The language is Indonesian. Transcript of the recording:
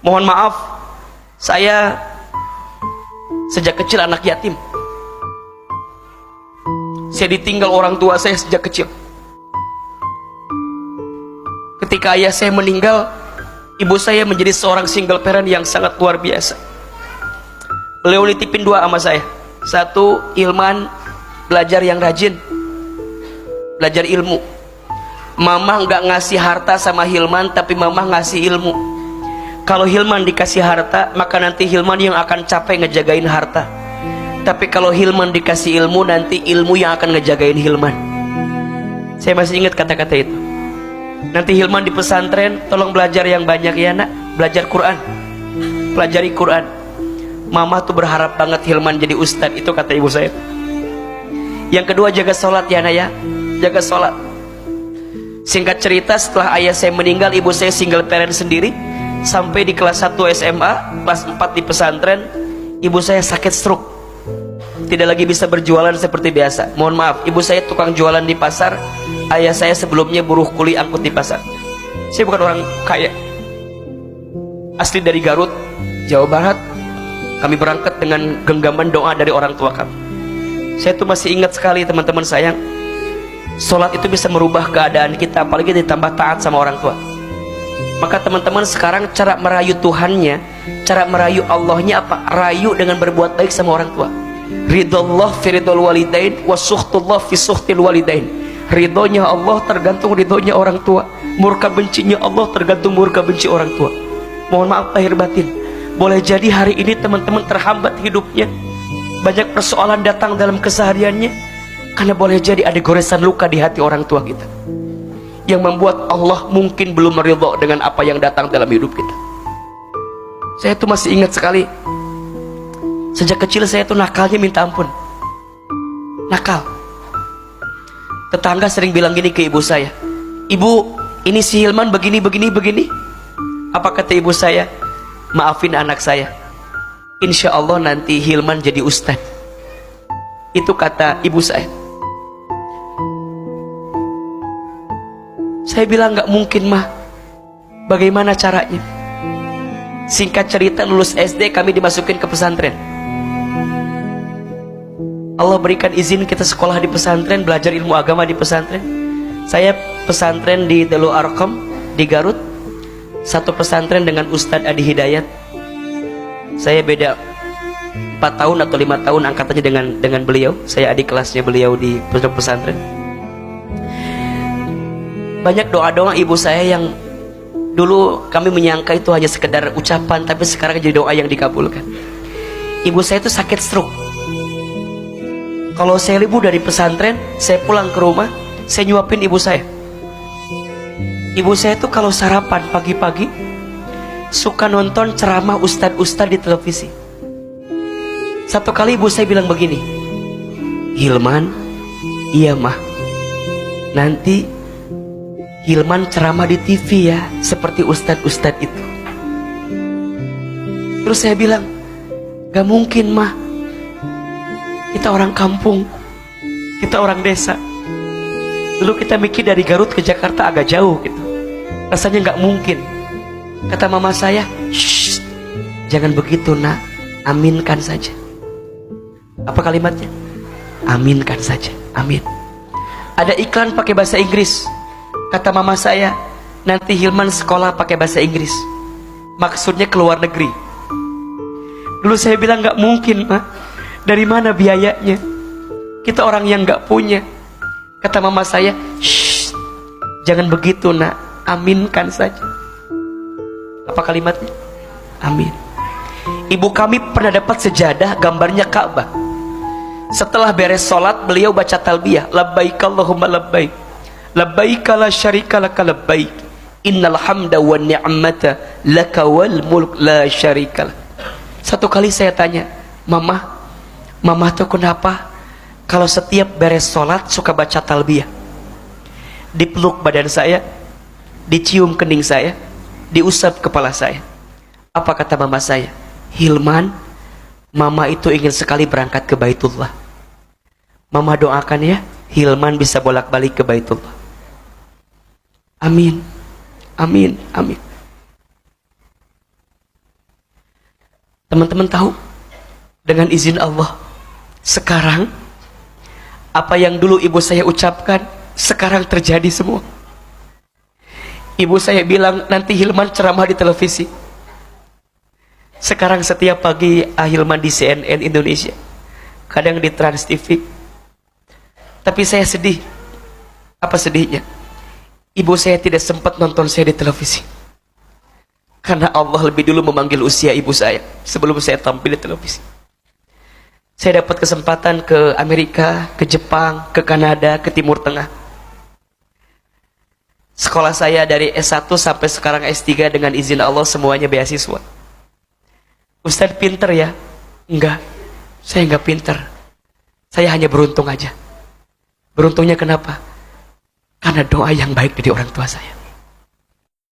Mohon maaf, saya sejak kecil anak yatim. Saya ditinggal orang tua saya sejak kecil. Ketika ayah saya meninggal, ibu saya menjadi seorang single parent yang sangat luar biasa. Beliau nitipin dua sama saya. Satu, Hilman belajar yang rajin, belajar ilmu. Mama nggak ngasih harta sama Hilman, tapi mama ngasih ilmu. Kalau Hilman dikasih harta, maka nanti Hilman yang akan capek ngejagain harta. Tapi kalau Hilman dikasih ilmu, nanti ilmu yang akan ngejagain Hilman. Saya masih ingat kata-kata itu. Nanti Hilman di pesantren, tolong belajar yang banyak ya nak, belajar Quran, pelajari Quran. Mama tuh berharap banget Hilman jadi ustadz, itu kata ibu saya. Yang kedua, jaga sholat ya nak ya, jaga sholat. Singkat cerita, setelah ayah saya meninggal, ibu saya single parent sendiri. Sampai di kelas 1 SMA, kelas 4 di pesantren, ibu saya sakit stroke, tidak lagi bisa berjualan seperti biasa. Mohon maaf, ibu saya tukang jualan di pasar, ayah saya sebelumnya buruh kuli angkut di pasar. Saya bukan orang kaya, asli dari Garut, Jawa Barat. Kami berangkat dengan genggaman doa dari orang tua kami. Saya tuh masih ingat sekali teman-teman sayang, sholat itu bisa merubah keadaan kita, apalagi ditambah taat sama orang tua. Maka teman-teman sekarang cara merayu Tuhannya, cara merayu Allahnya apa? Rayu dengan berbuat baik sama orang tua. Ridullah fi ridul walidain wa sukhtullah fi sukhtil walidain. Ridhonya Allah tergantung ridhonya orang tua, murka bencinya Allah tergantung murka benci orang tua. Mohon maaf lahir batin, boleh jadi hari ini teman-teman terhambat hidupnya, banyak persoalan datang dalam kesehariannya, karena boleh jadi ada goresan luka di hati orang tua kita, yang membuat Allah mungkin belum meridho dengan apa yang datang dalam hidup kita. Saya tuh masih ingat sekali, sejak kecil saya tuh nakalnya minta ampun, nakal. Tetangga sering bilang gini ke ibu saya, ibu ini si Hilman begini. Apa kata ibu saya? Maafin anak saya, insya Allah nanti Hilman jadi ustadz. Itu kata ibu saya. Saya bilang nggak mungkin mah, bagaimana caranya? Singkat cerita, lulus SD kami dimasukin ke pesantren. Allah berikan izin kita sekolah di pesantren, belajar ilmu agama di pesantren. Saya pesantren di Darul Arqam di Garut, satu pesantren dengan Ustadz Adi Hidayat. Saya beda 4 tahun atau 5 tahun angkatannya dengan beliau. Saya adik kelasnya beliau di pesantren. Banyak doa-doa ibu saya yang dulu kami menyangka itu hanya sekedar ucapan, tapi sekarang jadi doa yang dikabulkan. Ibu saya itu sakit stroke. Kalau saya libur dari pesantren, saya pulang ke rumah, saya nyuapin ibu saya. Ibu saya itu kalau sarapan pagi-pagi suka nonton ceramah ustadz-ustadz di televisi. Satu kali ibu saya bilang begini, Hilman, iya mah, nanti Hilman ceramah di TV ya, seperti ustadz-ustadz itu. Terus saya bilang, gak mungkin mah, kita orang kampung, kita orang desa. Dulu kita mikir dari Garut ke Jakarta agak jauh gitu, rasanya gak mungkin. Kata mama saya, shh, jangan begitu nak, aminkan saja. Apa kalimatnya? Aminkan saja, amin. Ada iklan pakai bahasa Inggris. Kata mama saya, nanti Hilman sekolah pakai bahasa Inggris, maksudnya ke luar negeri. Dulu saya bilang gak mungkin mah, dari mana biayanya? Kita orang yang gak punya. Kata mama saya, shh, jangan begitu nak, aminkan saja. Apa kalimatnya? Amin. Ibu kami pernah dapat sejadah gambarnya Ka'bah. Setelah beres sholat, beliau baca talbiyah, labbaik Allahumma labbaik, labbaik la syarika laka labbaik, innal hamda wa ni'mata laka wal mulk la syarika lak. Satu kali saya tanya, Mama tuh kenapa kalau setiap beres sholat suka baca talbiyah? Dipeluk badan saya, dicium kening saya, diusap kepala saya. Apa kata mama saya? Hilman, mama itu ingin sekali berangkat ke Baitullah. Mama doakan ya, Hilman bisa bolak-balik ke Baitullah. Amin, amin, amin. Teman-teman tahu, dengan izin Allah, sekarang apa yang dulu ibu saya ucapkan sekarang terjadi semua. Ibu saya bilang nanti Hilman ceramah di televisi. Sekarang setiap pagi Hilman di CNN Indonesia, kadang di Trans TV. Tapi saya sedih. Apa sedihnya? Ibu saya tidak sempat nonton saya di televisi, karena Allah lebih dulu memanggil usia ibu saya sebelum saya tampil di televisi. Saya dapat kesempatan ke Amerika, ke Jepang, ke Kanada, ke Timur Tengah. Sekolah saya dari S1 sampai sekarang S3 dengan izin Allah semuanya beasiswa. Ustadz pinter ya? Enggak, saya enggak pinter. Saya hanya beruntung aja. Beruntungnya kenapa? Karena doa yang baik dari orang tua saya.